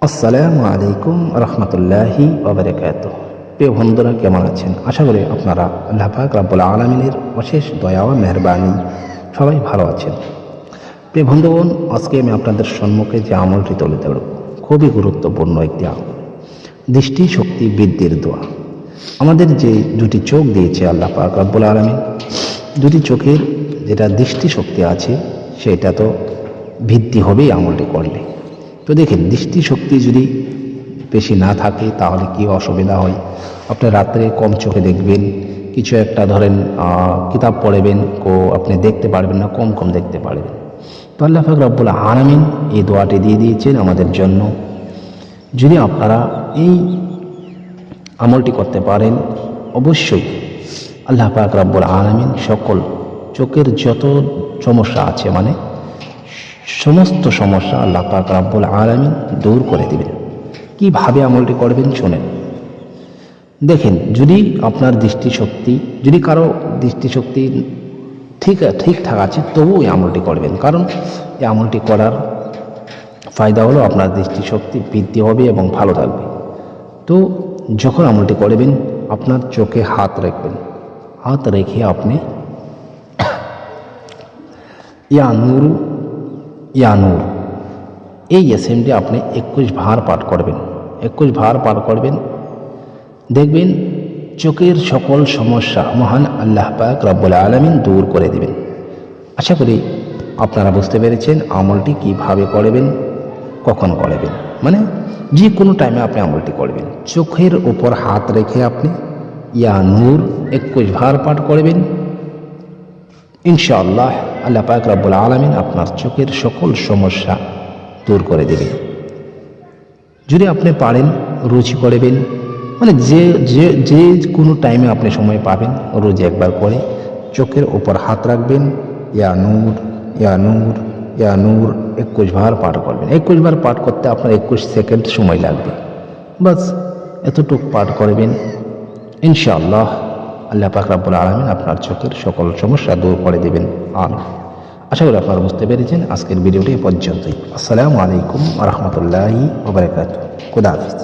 আসসালামু আলাইকুম রহমতুল্লাহি ওবারাকাতুহ। প্রিয় বন্ধুরা, কেমন আছেন? আশা করি আপনারা আল্লাহ পাক রব্বুল আলামিনের অশেষ দয়া ও মেহেরবানি সবাই ভালো আছেন। প্রিয় বন্ধুগণ, আজকে আমি আপনাদের সম্মুখে যে আমলটি তুলে ধরব খুবই গুরুত্বপূর্ণ একটি আমল, দৃষ্টি শক্তি বৃদ্ধির দোয়া। আমাদের যে দুটি চোখ দিয়েছে আল্লাহ পাক রব্বুল আলামিন, দুটি চোখের যেটা দৃষ্টি শক্তি আছে সেটা তো বৃদ্ধি হবেই আমলটি করলে। তো দেখেন, দৃষ্টিশক্তি যদি বেশি না থাকে তাহলে কি অসুবিধা হয়। আপনি রাত্রে কম চোখে দেখবেন, কিছু একটা ধরেন কিতাব পড়বেন, আপনি দেখতে পারবেন না, কম কম দেখতে পারবেন। তো আল্লাহ পাক রব্বুল আলামিন এই দোয়াটি দিয়ে দিয়েছেন আমাদের জন্য। যদি আপনারা এই আমলটি করতে পারেন, অবশ্যই আল্লাহ পাক রব্বুল আলামিন সকল চোখের যত সমস্যা আছে, মানে সমস্ত সমস্যা আল্লাহ পাক রব্বুল আলামিন দূর করে দিবেন। কিভাবে আমলটি করবেন শুনেন। দেখেন, যদি আপনার দৃষ্টিশক্তি, যদি কারো দৃষ্টিশক্তি ঠিকঠাক আছে তবুও এই আমলটি করবেন, কারণ এই আমলটি করার ফায়দা হলো আপনার দৃষ্টিশক্তি বৃদ্ধি হবে এবং ভালো থাকবে। তো যখন আমলটি করবেন, আপনার চোখে হাত রাখবেন, হাত রেখে আপনি ইয়ানুর এই এসএমটি আপনি 21 বার পাঠ করবেন। 21 বার পাঠ করবেন, দেখবেন চোখের সকল সমস্যা মহান আল্লাহ পাক রব্বুল আলামিন দূর করে দিবেন। আশা করি আপনারা বুঝতে পেরেছেন আমলটি কিভাবে করবেন, কখন করবেন। মানে যে কোনো টাইমে আপনি আমলটি করবেন। চোখের উপর হাত রেখে আপনি ইয়ানুর 21 বার পাঠ করবেন। ইনশাআল্লাহ আল্লাহ পাক রব্বুল আলামিন আপনার চোখের সকল সমস্যা দূর করে দেবেন। যদি আপনি পারেন রোজ করবেন, মানে যে যে যে কোনো টাইমে আপনি সময় পাবেন, রোজ একবার করে চোখের উপর হাত রাখবেন, ইয়ানুর ইয়ানুর ইয়ানুর 21 বার পাঠ করবেন। 21 বার পাঠ করতে আপনার 21 সেকেন্ড সময় লাগবে, বাস এতটুকু পাঠ করবেন। ইনশাআল্লাহ আল্লাহ পাক রব্বুল আলামিন আপনার চোখের সকল সমস্যা দূর করে দেবেন। আমিন। আশা করি আপনারা বুঝতে পেরেছেন। আজকের ভিডিওটি এ পর্যন্তই। আসসালামু আলাইকুম ওয়া রাহমাতুল্লাহি ওয়া বারাকাতুহু। খুদা হাফেজ।